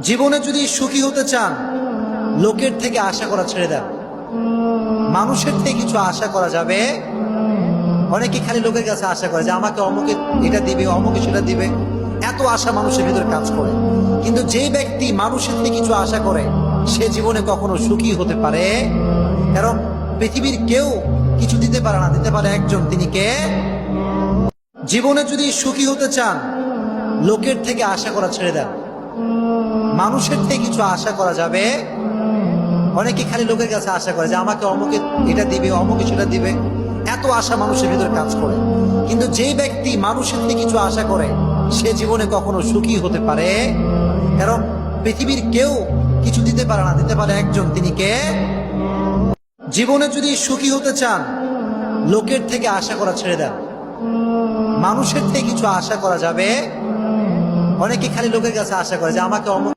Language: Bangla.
জীবনে যদি সুখী হতে চান, লোকের থেকে আশা করা ছেড়ে দেন। মানুষের থেকে কিছু আশা করা যাবে। অনেকে খালি লোকের কাছে আশা করে যে আমাকে অমুকে এটা দিবে, অমুকে সেটা দিবে, এত আশা মানুষের ভিতরে কাজ করে। কিন্তু যে ব্যক্তি মানুষের থেকে কিছু আশা করে সে জীবনে কখনো সুখী হতে পারে। কারণ পৃথিবীর কেউ কিছু দিতে পারে না, দিতে পারে একজন, তিনি কে? জীবনে যদি সুখী হতে চান, লোকের থেকে আশা করা ছেড়ে দেন। মানুষের থেকে কিছু আশা করা যাবে। অনেকে খালি লোকের কাছে আশা করে যে আমাকে অমুকে এটা দিবে, অমুকে সেটা দিবে, এত আশা মানুষের ভিতরে কাজ করে। কিন্তু যে ব্যক্তি মানুষের থেকে কিছু আশা করে সে জীবনে কখনো সুখী হতে পারে। কারণ পৃথিবীর কেউ কিছু দিতে পারে না, দিতে পারে একজন, তিনি কে? জীবনে যদি সুখী হতে চান, লোকের থেকে আশা করা ছেড়ে দেন। মানুষের থেকে কিছু আশা করা যাবে। অনেকে খালি লোকের কাছে আশা করে যে আমাকে অমুকে